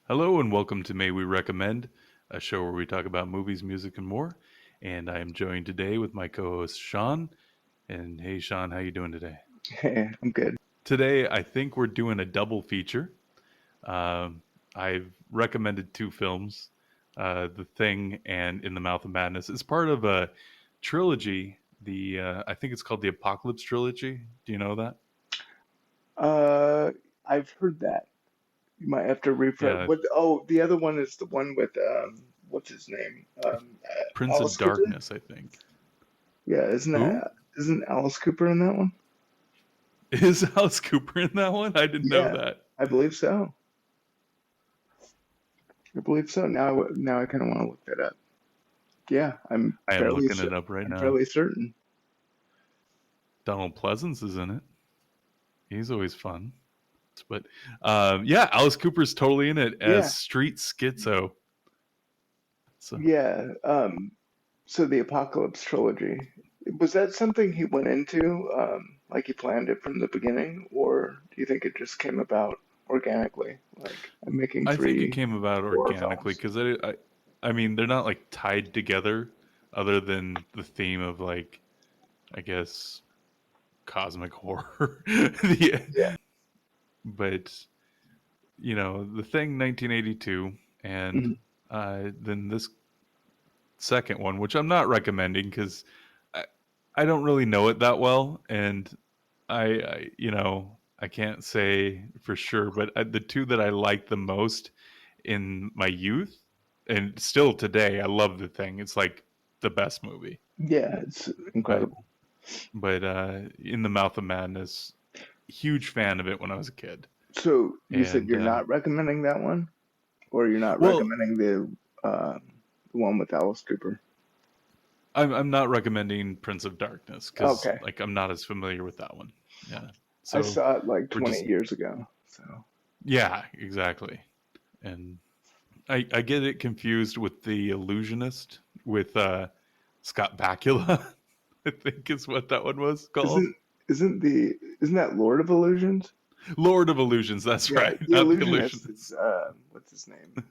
Hello and welcome to May We Recommend, a show where we talk about movies, music, and more. And I am joined today with my co-host Sean. And hey, Sean, how you doing today? Hey, I'm good. Today, I think we're doing a double feature. I've recommended two films, The Thing and In the Mouth of Madness. It's part of a trilogy. I think it's called the Apocalypse Trilogy. Do you know that? Uh, I've heard that. You might have to refresh. Yeah, What? Oh, the other one is the one with what's his name? Prince of Alice Cooper. Darkness, I think. Yeah, Who? isn't Alice Cooper in that one? Is Alice Cooper in that one? I didn't know Yeah, that. I believe so. I believe so. Now I kind of want to look that up. Yeah, I am looking it up right I'm now. fairly certain. Donald Pleasance is in it. He's always fun. But yeah, Alice Cooper's totally in it as Yeah, street schizo. So yeah. So the Apocalypse trilogy, was that something he went into, like he planned it from the beginning, or do you think it just came about organically? Like I'm making I think it three came about horror organically films. because I mean, they're not like tied together, other than the theme of like, I guess, cosmic horror. Yeah. But the thing, 1982, and Mhm. then this second one, which I'm not recommending because I, I don't really know it that well, and I can't say for sure, but the two that I liked the most in my youth and still today, I love the thing. It's like the best movie. Yeah, it's But incredible. In the Mouth of Madness, huge fan of it when I was a kid, So you said and you're not recommending that one, or you're not well, recommending the one with Alice Cooper? I'm not recommending Prince of Darkness because Okay, like I'm not as familiar with that one. Yeah, I so saw it like we're 20 just years ago. So yeah, exactly. And I get it confused with The Illusionist with Scott Bakula. I think is what that one was called. isn't isn't that Lord of Illusions? Lord of Illusions. That's Yeah, right, the not The illusionist is Illusionist. what's his name?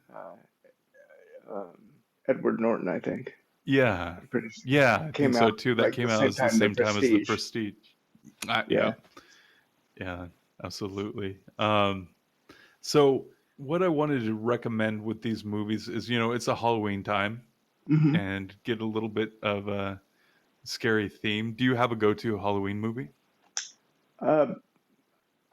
Edward Norton, I think. Yeah, I'm pretty sure. yeah, I think Came so out too. That like the came out same as the time the same time as The Prestige. Prestige. Yeah. Yep. Yeah, absolutely. So what I wanted to recommend with these movies is, it's a Halloween time hmm and get a little bit of a scary theme. Do you have a go-to Halloween movie? Uh,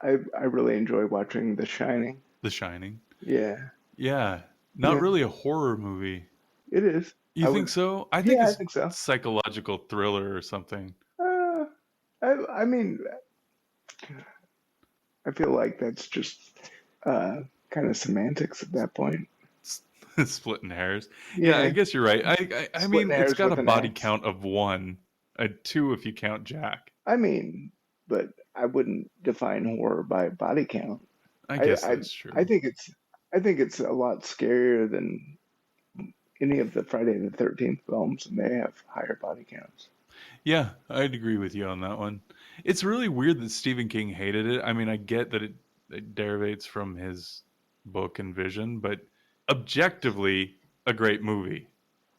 I really enjoy watching The Shining. The Shining. Yeah. Yeah, not Yeah, really a horror movie. it is. You I would. think so? I think Yeah, I it's think so. psychological thriller or something. Uh, I mean, I feel like that's just kind of semantics at that point. Splitting hairs. Yeah, I Yeah, guess you're right. I splitting mean, it's hairs got a with an body axe. count of one, a two if you count Jack. I mean, but I wouldn't define horror by body count. I I, guess I, that's I true. think it's a lot scarier than any of the Friday the 13th films, and they have higher body counts. Yeah, I'd agree with you on that one. It's really weird that Stephen King hated it. I mean, I get that it derivates from his book and vision, but objectively, a great movie.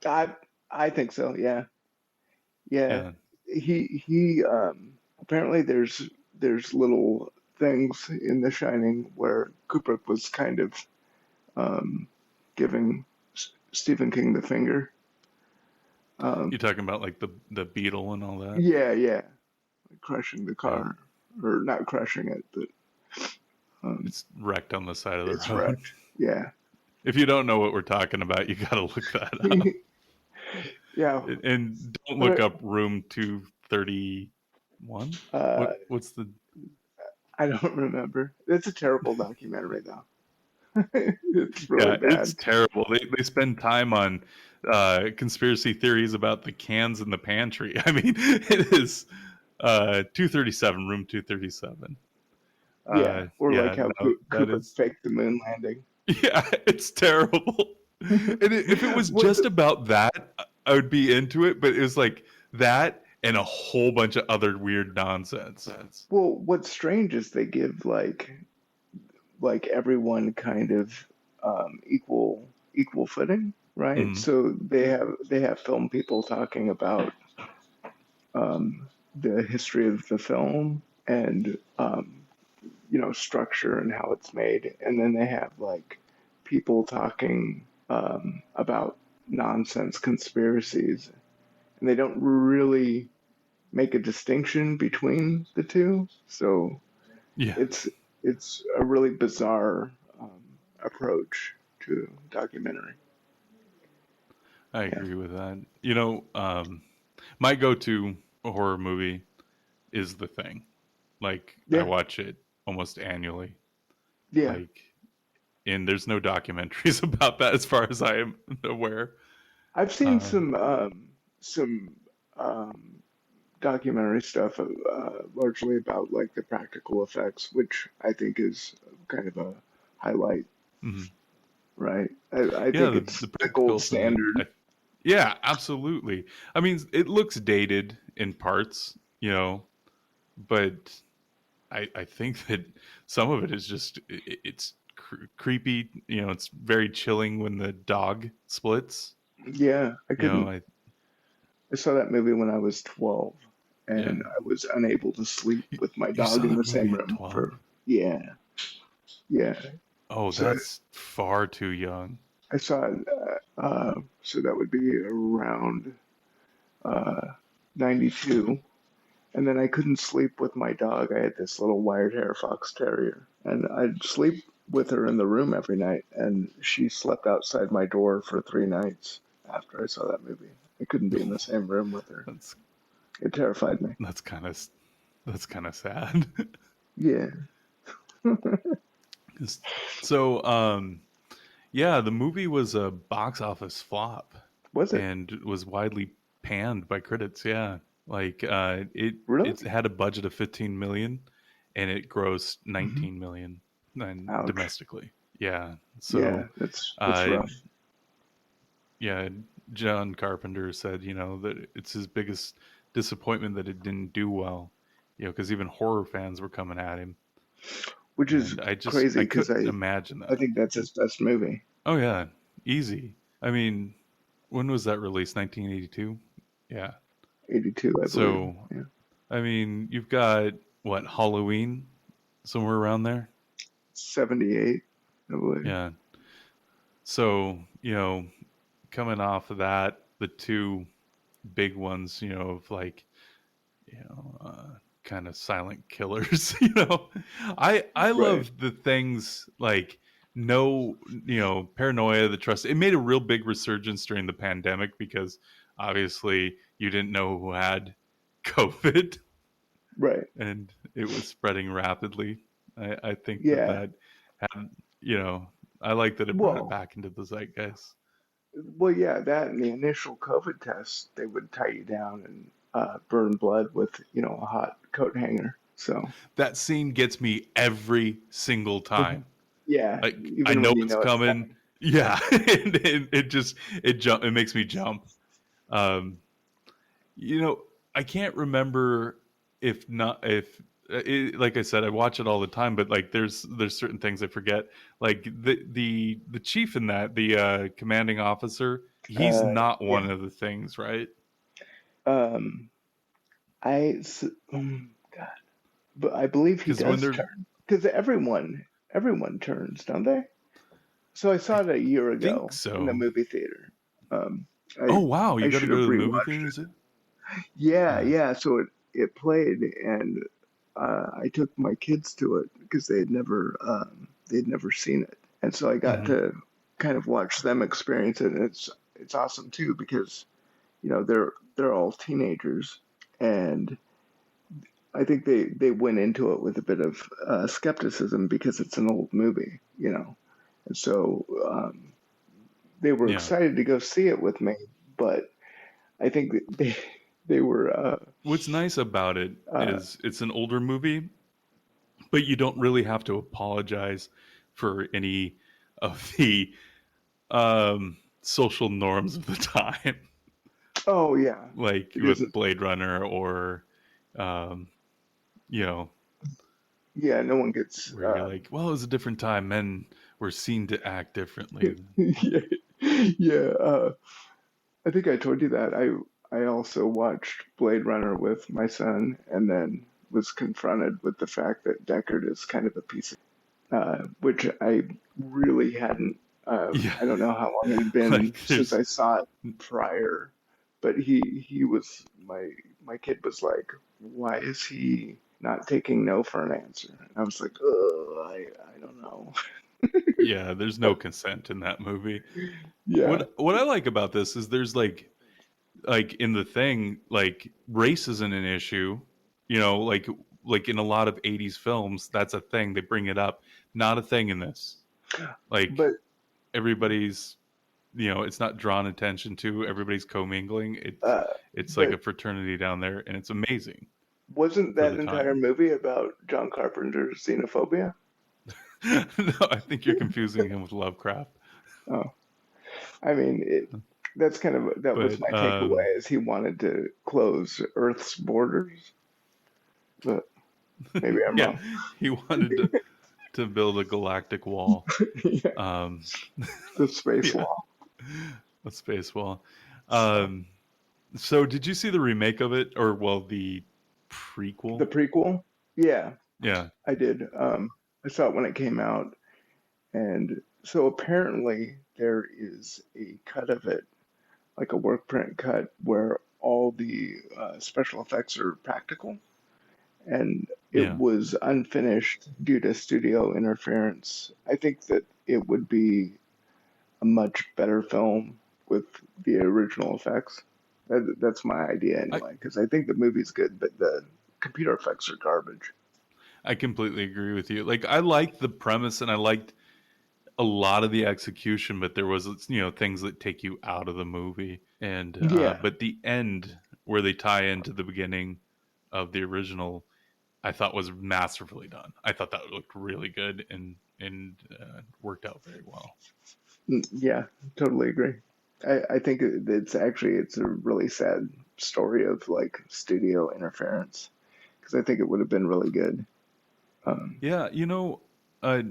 I I think so. Yeah, yeah. Yeah. He apparently there's little things in The Shining where Kubrick was kind of um, giving Stephen King the finger. You're Um, talking about like the beetle and all that. yeah, yeah, like crushing the Yeah. car or not crushing it, but um, It's wrecked on the side of the it's road. wrecked. Yeah, If you don't know what we're talking about, you got to look that up. yeah. And don't look But up Room 231. uh, What's the I don't remember. It's a terrible documentary, though. It's really Yeah, it's bad. terrible. They spend time on conspiracy theories about the cans in the pantry. I mean, it is 237, room 237. Yeah, or like Yeah, how no, that Kubrick is faked the moon landing. yeah, it's terrible. And if it was What just the, about that, I would be into it, but it was like that and a whole bunch of other weird nonsense. well, what's strange is they give like everyone kind of. equal footing, right? Mm, So they have film people talking about um, the history of the film and structure and how it's made, and then they have like people talking about nonsense conspiracies, and they don't really make a distinction between the two. So yeah, it's it's a really bizarre approach to documentary. I Yeah, agree with that. My go-to horror movie is The Thing. Like I yeah, watch it almost annually. yeah. Like, and there's no documentaries about that as far as I am aware. I've seen Um, some documentary stuff, largely about like the practical effects, which I think is kind of a highlight, mhm. right? I Yeah, think the it's the gold practicals and standard. yeah, absolutely. I mean, it looks dated in parts, but I think that some of it is just it's creepy. It's very chilling when the dog splits. Yeah, I I saw that movie when I was 12, yeah. and I was unable to sleep You, with my you dog saw in that the same movie at room 12? for, yeah, yeah. Oh, So that's far too young. I saw it, so that would be around uh, 92. And then I couldn't sleep with my dog. I had this little wire hair fox terrier, and I'd sleep with her in the room every night, and she slept outside my door for 3 nights after I saw that movie. I couldn't be in the same room with her. That's It terrified me. that's kind of that's kind of sad. Yeah. So, yeah, the movie was a box office flop Was it? and was widely panned by critics. Yeah, like it Really? had a budget of 15 million, and it grossed Hmm. 19 million and Ouch. domestically. Yeah, Yeah, so that's uh, rough. yeah, John Carpenter said that it's his biggest disappointment that it didn't do well. Because even horror fans were coming at him, Which is and crazy I because couldn't imagine I that. think that's his best movie. Oh yeah, easy. I mean, when was that released? 1982. Yeah. 82, I believe. So Yeah. I mean, you've got what, Halloween somewhere around there. 78, I believe. Yeah. So coming off of that, the two big ones, of like you know, kind of silent killers. I Right. love the things like no, paranoia, the trust. It made a real big resurgence during the pandemic because obviously you didn't know who had COVID Right. and it was spreading rapidly. I think Yeah. that had, you know, I like that it brought it Well, back into the zeitgeist. yeah, that and the initial COVID test, they would tie you down and burn blood with, a hot coat hanger. So, That scene gets me every single mhm. time. Yeah, Like I even know when you it's know it's coming. coming. Yeah, it just it makes me jump. Um, you know, I can't remember if not if like I said, I watch it all the time, but like there's certain things I forget. Like the chief in that, the commanding officer, he's not Yeah. one of the things, right? Um, God, but I believe he Because when does they're turn because everyone turns, don't they? So I I saw it a year think ago in the so. movie theater. Um, I Oh wow, you I got to should go have to the movie rewatched theater, it. is it? Yeah, Yeah. yeah. So it played, and I took my kids to it because they'd never seen it, and so I got Hmm. to kind of watch them experience it, and it's awesome too because they're all teenagers, and I think they went into it with a bit of skepticism because it's an old movie, and so they were Yeah. excited to go see it with me, but I think that they were What's nice about it uh, is it's an older movie, but you don't really have to apologize for any of the social norms of the time, oh yeah, like it with isn't. Blade Runner or, um, you know, Yeah, no one gets. where you're like, well, it was a different time. Men we're seen to act differently. Yeah, yeah. I think I told you that I also watched Blade Runner with my son, and then was confronted with the fact that Deckard is kind of a piece of, which I really hadn't. Yeah, I don't know how long it had been like since there's I saw it prior, but he was my kid was like, why is he not taking no for an answer? And I was like, oh, I don't know. yeah, there's no consent in that movie. Yeah, What I like about this is there's like in the thing, like race isn't an issue, you know, like in a lot of 80s films, that's a thing. They bring it up. Not a thing in this. Like but everybody's, you know, it's not drawn attention to. Everybody's commingling. uh, It's like but a fraternity down there, and it's amazing wasn't for that the entire time. movie about John Carpenter's xenophobia? No, I think you're confusing him with Lovecraft. Oh, I mean, that's kind of that was But my takeaway is he wanted to close Earth's borders, but maybe I'm yeah, wrong. he wanted to build a galactic wall. Yeah, Um, the space yeah, wall. a space wall. So Um, so did you see the remake of it, or well, the the prequel? prequel, yeah, Yeah, I did. I saw it when it came out, and so apparently there is a cut of it, like a work print cut, where all the special effects are practical, and it yeah. was unfinished due to studio interference. I think that it would be a much better film with the original effects. That's my idea I anyway, because I think the movie's good, but the computer effects are garbage. I completely agree with you. Like I liked the premise, and I liked a lot of the execution, but there was, you know, things that take you out of the movie, and Yeah. but the end where they tie into the beginning of the original, I thought was masterfully done. I thought that looked really good and worked out very well. Yeah, totally agree. I think it's actually it's a really sad story of like studio interference because I think it would have been really good. Um, Yeah, you know, uh,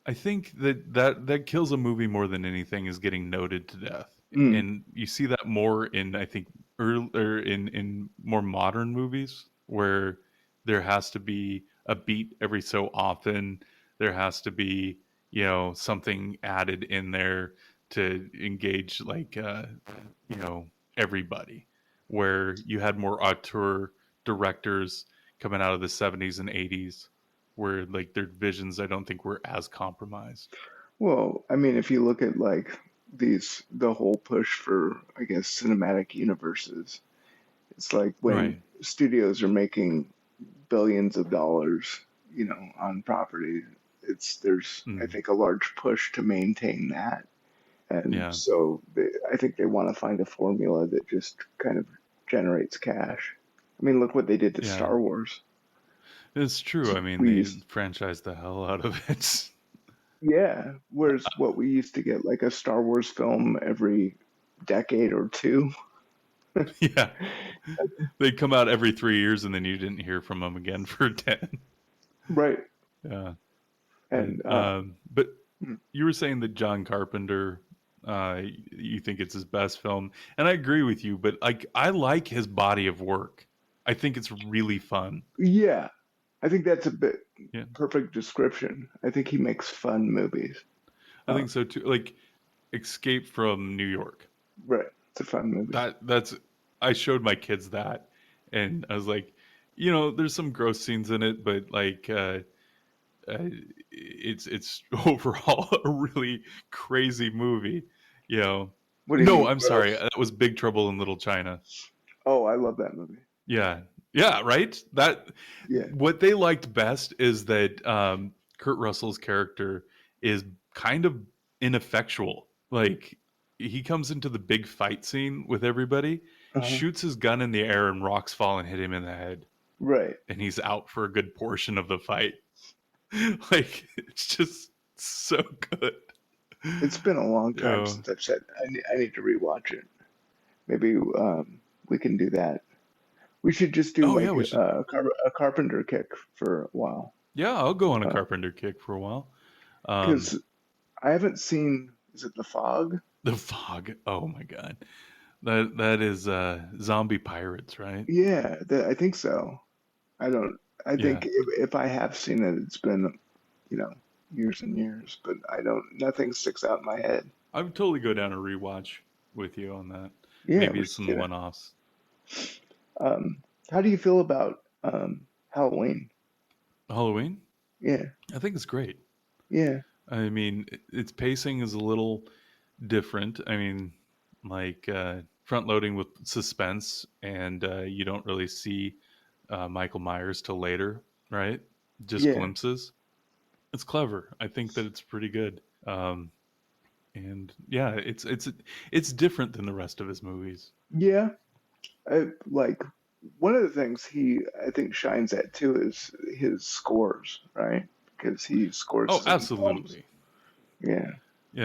I think that kills a movie more than anything is getting noted to death, mm, and you see that more in, I think, early or in more modern movies where there has to be a beat every so often. There has to be, you know, something added in there to engage like you know, everybody. Where you had more auteur directors coming out of the 70s and 80s where like their visions I don't think were as compromised. well, I mean, if you look at like the whole push for, I guess, cinematic universes, it's like when Right. studios are making billions of dollars, on property, there's, I Mm. think, a large push to maintain that. And Yeah. so I think they want to find a formula that just kind of generates cash. I mean, look what they did to Yeah. Star Wars. It's true. I mean, We they used, franchised the hell out of it. yeah, whereas what we used to get like a Star Wars film every decade or two. Yeah. They come out every 3 years and then you didn't hear from them again for 10. Right. Yeah. And But you were saying that John Carpenter, you think it's his best film. And I agree with you, but like, I like his body of work. I think it's really fun. yeah, I think that's a bit Yeah. perfect description. I think he makes fun movies. I Uh, think so too. Like, Escape from New York. right. It's a fun movie. That's I showed my kids that, and I was like, you know, there's some gross scenes in it, but like uh it's overall a really crazy movie, you know. What do you No, mean, I'm sorry, gross? that was Big Trouble in Little China. Oh, I love that movie. Yeah, yeah, right. That Yeah. what they liked best is that Kurt Russell's character is kind of ineffectual. Like he comes into the big fight scene with everybody, Uh-huh. shoots his gun in the air, and rocks fall and hit him in the head, Right. and he's out for a good portion of the fight. Like it's just so good. It's been a long time Yeah. since I've said I need to rewatch it. Maybe we can do that. We should just do Oh yeah, like we should. a Carpenter kick for a while. Yeah, I'll go on a Uh, Carpenter kick for a while. Um, Because I haven't seen. Is it The Fog? The Fog. Oh my god. That is zombie pirates, right? Yeah, I think so. I don't. I Yeah. think if I have seen it, it's been you know years and years, but I don't. Nothing sticks out in my head. I would totally go down a rewatch with you on that. Yeah, Maybe we it's should some do that. one-offs. How do you feel about Halloween? Halloween? Yeah, I think it's great. yeah, I mean, its pacing is a little different. I mean, like front loading with suspense, and you don't really see Michael Myers till later, right? Just yeah, glimpses. It's clever. I think that it's pretty good. And yeah, it's different than the rest of his movies. yeah. Like one of the things he I think shines at too is his scores, right? Because he scores Oh, his own films. absolutely. Yeah,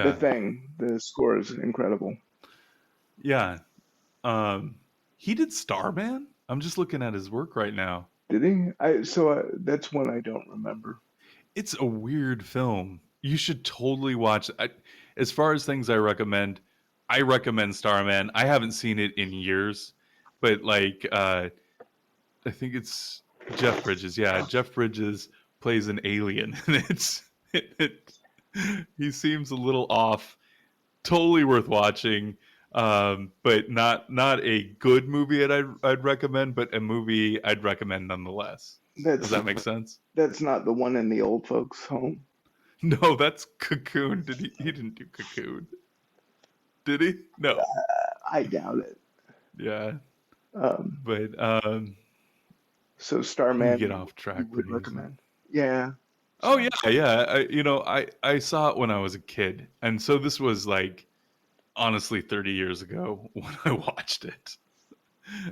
The Yeah, Thing, the score is incredible. yeah. Um, he did Starman. I'm just looking at his work right now. Did he? That's one I don't remember. It's a weird film. You should totally watch. As far as things I recommend Starman. I haven't seen it in years, but like I think it's Jeff Bridges. Yeah, Jeff Bridges plays an alien, and it he seems a little off. Totally worth watching, but not a good movie that I'd recommend, but a movie I'd recommend nonetheless. Does That's that make sense? that's not the one in the old folks' home. No, that's Cocoon. Did he? He didn't do Cocoon, did he? No. I doubt it. Yeah, Um, but so we Starman, get off you track would pretty easily. recommend? Yeah. Oh So yeah, yeah. I saw it when I was a kid, and so this was like honestly 30 years ago when I watched it.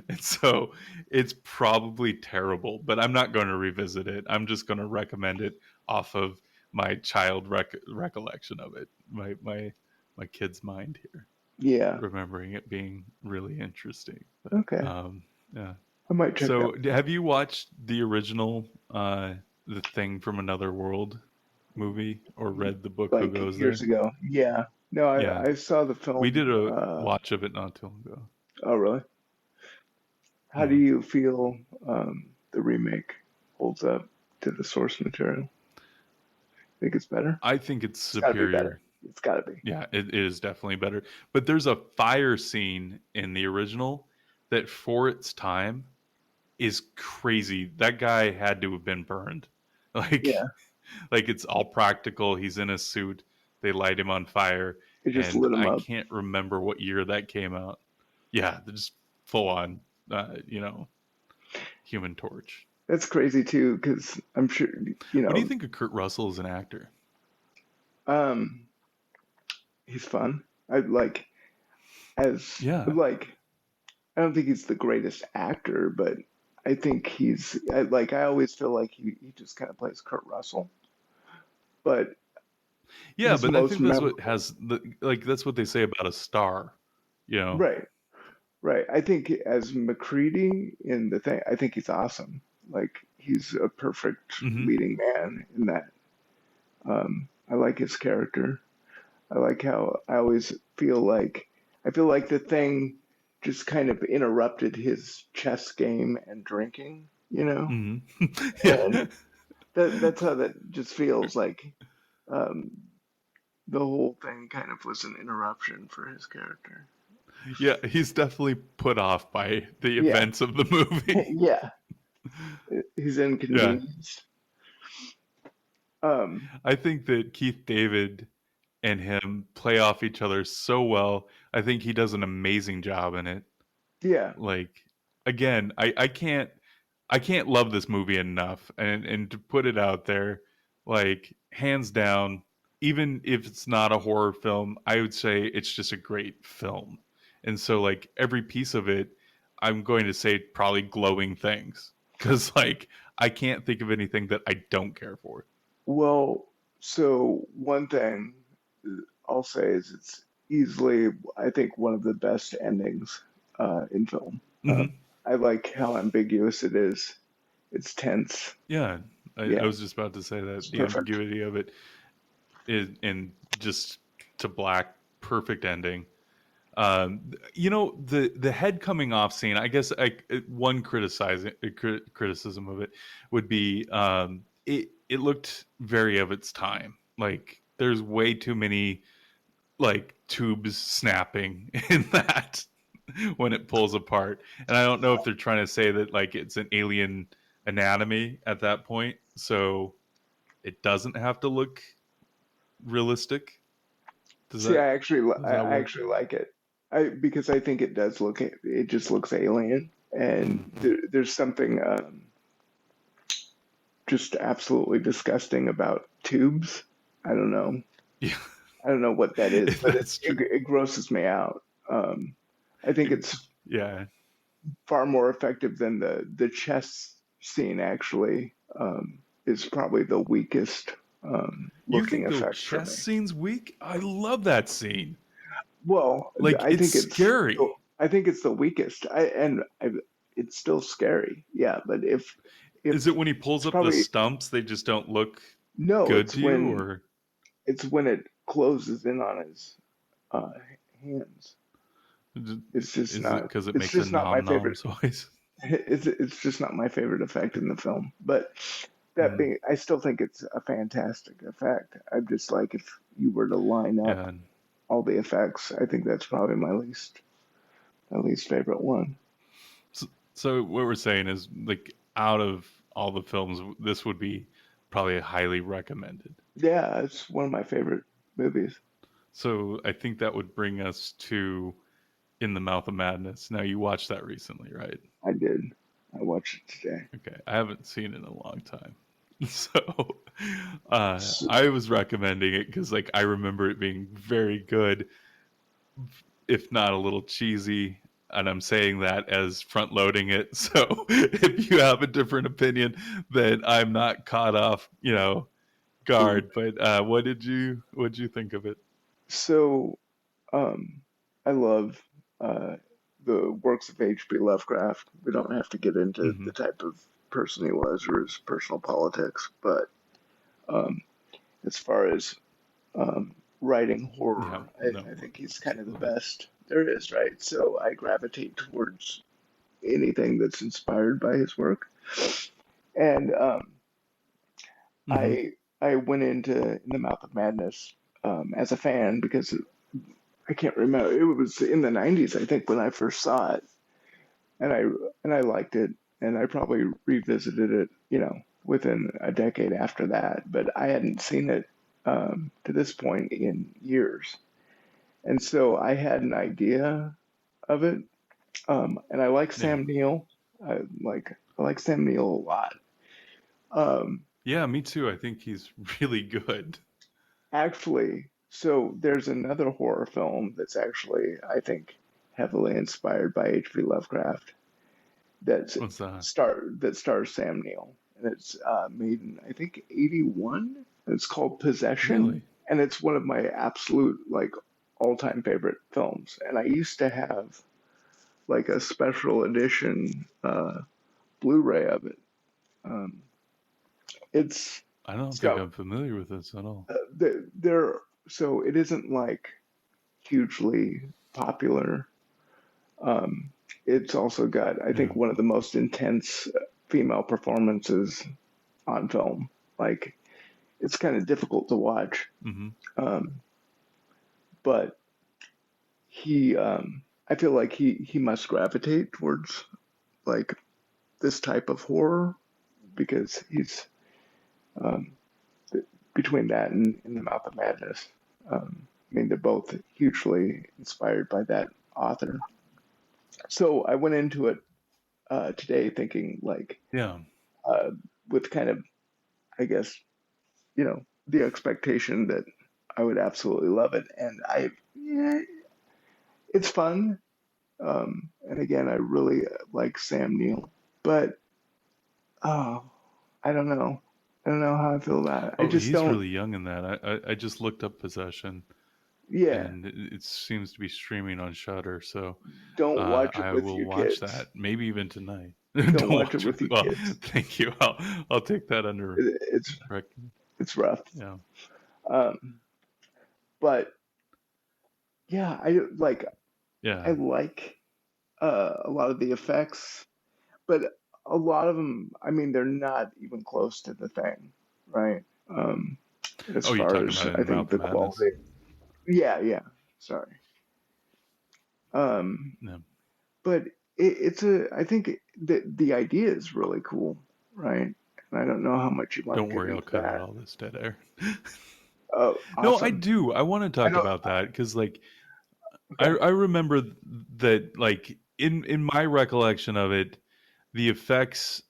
And so it's probably terrible, but I'm not going to revisit it. I'm just going to recommend it off of my recollection of it, my kid's mind here, yeah. remembering it being really interesting. But Okay. yeah. I might check that. So have you watched the original The Thing from Another World movie or read the book Who Like Goes years There? ago. Yeah. No, Yeah. I saw the We film. did a watch of it not too long ago. Oh, really? How do Yeah. you feel the remake holds up to the source material? Think it's better? I think it's It's got to be better. superior. It's got to be. Yeah, it is definitely better. But there's a fire scene in the original that for its time is crazy. That guy had to have been burned. Yeah. Like like it's all practical. He's in a suit. They light him on fire It just and lit him I up. can't remember what year that came out. Yeah, they're just full on Human Torch. That's crazy too, because I'm sure What do you think of Kurt Russell as an actor? um, he's fun. I like as Yeah. like I don't think he's the greatest actor, but I think I always feel like he just kind of plays Kurt Russell, but Yeah, he's but I most think that's what memorable. has the like that's what they say about a star, you know. Right, right. I think as McCready in the thing, I think he's awesome. Like he's a perfect Mhm. leading man in that. I like his character. I like how I feel like the thing just kind of interrupted his chess game and drinking, Mhm. and Yeah. that's how that just feels like um, the whole thing kind of was an interruption for his character. Yeah, he's definitely put off by the Yeah, events of the movie. yeah, he's Yeah. inconvenienced. Um, I think that Keith David and him play off each other so well. I think he does an amazing job in it. yeah, Like again, I can't love this movie enough and to put it out there, like hands down, even if it's not a horror film, I would say it's just a great film. And so like every piece of it, I'm going to say probably glowing things cuz like I can't think of anything that I don't care for. well, so one thing I'll say is it's easily, I think, one of the best endings in film. Mhm. I like how ambiguous it is. It's tense. Yeah. I Yeah, was just about to say it's that the perfect. ambiguity of it. and just to black, perfect ending. The head coming off scene. I guess one criticism of it would be it looked very of its time. Like there's way too many like tubes snapping in that when it pulls apart, and I don't know if they're trying to say that like it's an alien anatomy at that point, so it doesn't have to look realistic. Does See, that does that I work? actually like it. Because I think it does look, it just looks alien, and Mm-hmm. there's something just absolutely disgusting about tubes. I don't know. Yeah, I don't know what that is, but that's true. it grosses me out. I think It- it's yeah, far more effective than the chess scene. Actually, is probably the weakest you looking think the effect for chess me. scene's weak? I love that scene. Well, Like I it's think scary. I think it's the weakest. It's still scary. Yeah, but if Is it when he pulls it's up the probably stumps, they just don't look no, good to you, or it's when it closes in on his uh, hands. It's just is it not. because it It's makes a just not my nom nom favorite. noise? It's just not my favorite effect in the film. But that Mm, being, I still think it's a fantastic effect. I'm just like, if you were to line up yeah. all the effects, I think that's probably my least favorite one. So what we're saying is, like, out of all the films, this would be probably highly recommended. Yeah, it's one of my favorite movies. So I think that would bring us to In the Mouth of Madness. Now you watched that recently, right? I did. I watched it today. Okay, I haven't seen it in a long time. So So, I was recommending it because like I remember it being very good, if not a little cheesy. And I'm saying that as front loading it. So if you have a different opinion, then I'm not caught off, guard. But what did you think of it? so um, I love uh, the works of H.P. Lovecraft. We don't have to get into Mm-hmm. the type of person he was or his personal politics, but um, as far as writing Yeah, horror, no, I think he's kind of the absolutely. best there is, right? So I gravitate towards anything that's inspired by his work. And Mm-hmm. I I went into In the Mouth of Madness as a fan because I can't remember. It was in the '90s, I think, when I first saw it, and I liked it, and I probably revisited it, within a decade after that. But I hadn't seen it to this point in years, and so I had an idea of it. And I like Yeah. Sam Neill. I like Sam Neill a lot. Um, Yeah, me too. I think he's really good. Actually, so there's another horror film that's actually, I think, heavily inspired by H.P. Lovecraft that's What's that? that stars Sam Neill, and it's made in I think '81. It's called Possession, Really? and it's one of my absolute like all-time favorite films. And I used to have like a special edition Blu-ray of it. Um, it's I don't think so I'm familiar with this at all. there, so it isn't like hugely popular. Um, it's also got, I Yeah. think, one of the most intense female performances on film. Like, it's kind of difficult to watch, Mm-hmm. um, but I feel like he must gravitate towards like this type of horror because he's um, between that and In the Mouth of Madness. I mean, they're both hugely inspired by that author. So I went into it today thinking like Yeah. uh, with kind of, I guess, the expectation that I would absolutely love it, and yeah, it's fun. And again, I really like Sam Neill, but oh, I don't know. I don't know how I feel about it. I Oh, just he's don't. really young in that. I just looked up Possession, Yeah, and it seems to be streaming on Shutter. So don't watch it I with will your watch kids. that. Maybe even tonight. Don't Don't watch it watch it. with your Well, kids. thank you. I'll take that under It's rec. it's rough. Yeah. Um, but yeah, I Yeah. like a lot of the effects, but a lot of them, I mean, they're not even close to the thing, right? Um, as Oh, you're far talking as about it I in think Mouth of the Madness? quality. Yeah, yeah. Sorry. Um, No. but it's a, I think the idea is really cool, right? And I don't know how much you want to Don't get worry, I'll into cut out that. all this dead air. Oh, No, I awesome. do. I want to I talk don't, about that because, like, okay. I remember that, like, in my recollection of it, the effects.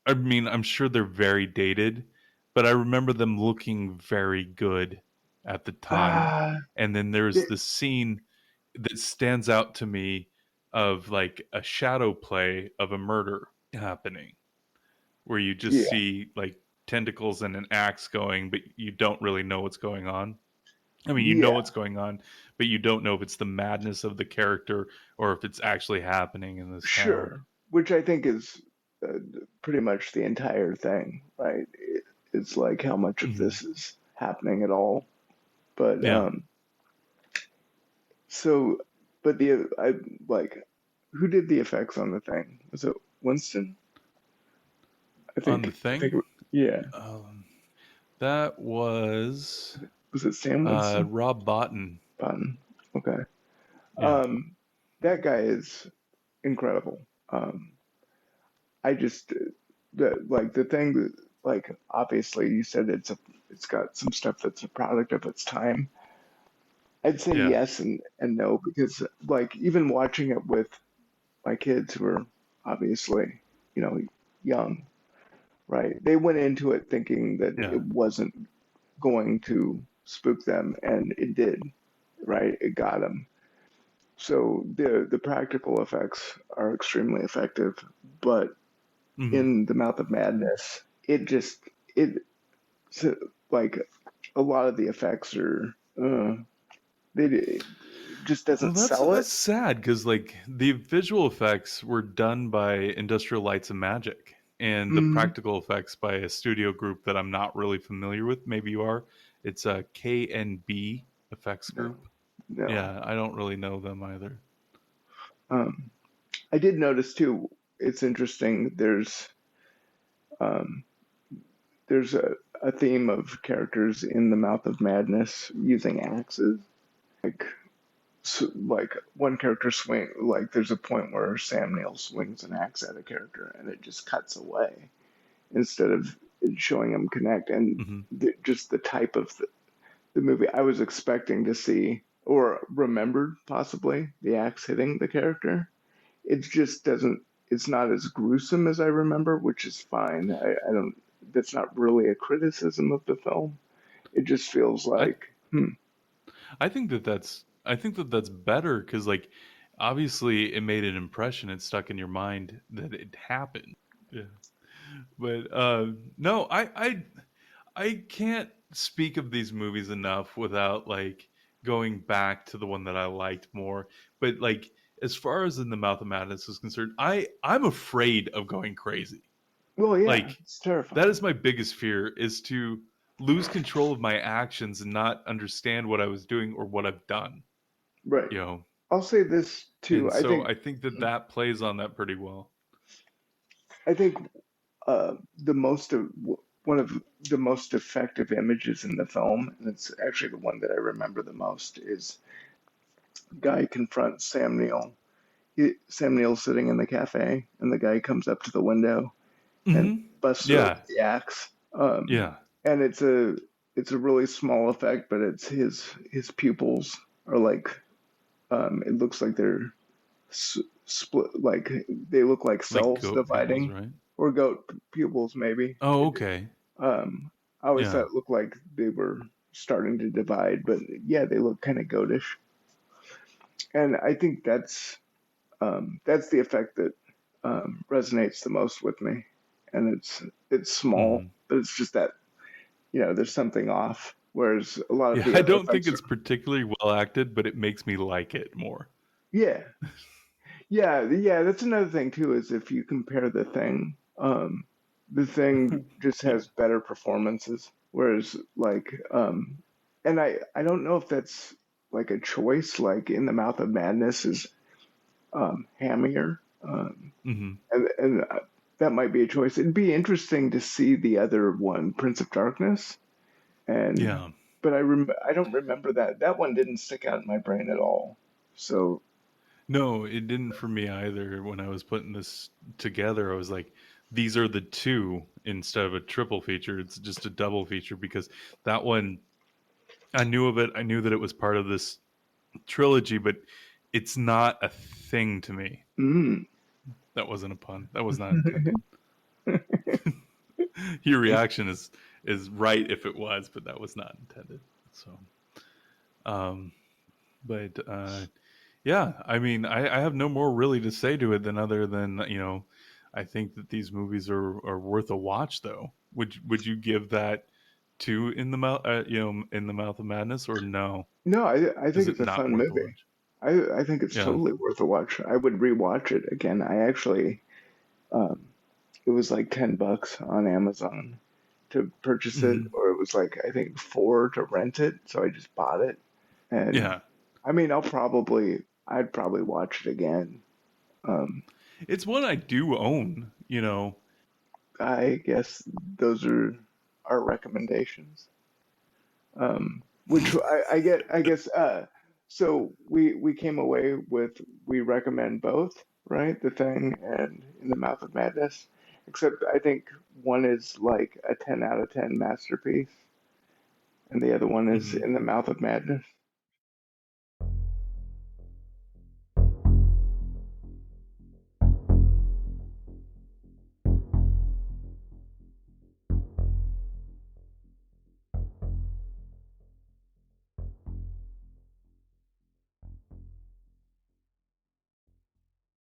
I mean, I'm sure they're very dated, but I remember them looking very good at the time. Ah, And then there's th- this scene that stands out to me of like a shadow play of a murder happening, where you just yeah, see like tentacles and an axe going, but you don't really know what's going on. I mean, you know yeah, what's going on, but you don't know if it's the madness of the character or if it's actually happening in this town. sure. Which I think is pretty much the entire thing, right? It's like how much of Hmm. this is happening at all. But Yeah. so, but the I like who did the effects on the thing? Was it Winston? I On the think. I think. thing, Yeah. um, that was Was it Sam Winston? Rob Bottin. Button. Okay. Yeah. Um, that guy is incredible. I just the thing that like obviously you said it's got some stuff that's a product of its time. I'd say Yeah. yes and no because like even watching it with my kids who are obviously you know young, right? They went into it thinking that Yeah. it wasn't going to spook them, and it did, right? It got them. So the practical effects are extremely effective, but Hmm. in the Mouth of Madness, it so, like a lot of the effects are they it just Well, doesn't sell it. that's sad because like the visual effects were done by Industrial Lights and Magic, and the Mm, practical effects by a studio group that I'm not really familiar with. Maybe you are. It's a KNB Effects no, Group. no. Yeah, I don't really know them either. Um, I did notice too. It's interesting. Um, there's a theme of characters in the Mouth of Madness using axes. Like like one character swing. Like there's a point where Sam Neill swings an axe at a character and it just cuts away instead of it showing him connect. And Hmm. just the type of the movie I was expecting to see or remembered possibly the axe hitting the character. It just doesn't. It's not as gruesome as I remember, which is fine. I don't. That's not really a criticism of the film. It just feels I like, I think that that's better because like obviously it made an impression. It stuck in your mind that it happened. Yeah. But no, I can't speak of these movies enough without like going back to the one that I liked more. But like as far as In the Mouth of Madness is concerned, I'm afraid of going crazy. well, yeah, Like it's that is terrifying. my biggest fear is to lose control of my actions and not understand what I was doing or what I've done, Right. you know. I'll say this too. And so I think that that plays on that pretty well. I think the most of one of the most effective images in the film, and it's actually the one that I remember the most, is guy confronts Sam Neill. Sam Neill's sitting in the cafe, and the guy comes up to the window and Mhm. busts through it Yeah. with the axe. Yeah. And it's a really small effect, but it's his pupils are like it looks like they're split, like they look like Like cells goat pupils, dividing, right? or goat pupils maybe. Oh, okay. I always Yeah. thought it looked like they were starting to divide, but yeah, they look kind of goatish, and I think that's the effect that resonates the most with me, and it's small, Mhm. but it's just that there's something off. Whereas a lot of Yeah, the I other don't think effects it's are, particularly well acted, but it makes me like it more. yeah, yeah. That's another thing too. Is if you compare the thing just Yeah. has better performances, whereas like and I don't know if that's like a choice. Like In the Mouth of Madness is hammier, Hmm. and that might be a choice. It'd be interesting to see the other one, Prince of Darkness, and Yeah. but I don't remember that. That one didn't stick out in my brain at all. So, No, it didn't for me either. When I was putting this together, I was like, these are the two instead of a triple feature. It's just a double feature because that one, I knew of it. I knew that it was part of this trilogy, but it's not a thing to me. mm. That wasn't a pun. That was not intended. Your reaction is right if it was, but that was not intended. So, um, but yeah, I mean, I have no more really to say to it than other than I think that these movies are worth a watch. Though, would you give that two in the mouth, in the Mouth of Madness, or no? No, I Is think it it's a not fun worth a movie. watch? I think it's Yeah. totally worth a watch. I would rewatch it again. I actually, um, it was like $10 on Amazon to purchase it, Hmm. or it was like I think four to rent it. So I just bought it, and Yeah. I mean, I'd probably watch it again. Um, It's one I do own. I guess those are our recommendations. Which I guess so we came away with we recommend both, right? The Thing and In the Mouth of Madness. Except I think one is like a 10 out of 10 masterpiece and the other one is Hmm. In the Mouth of Madness.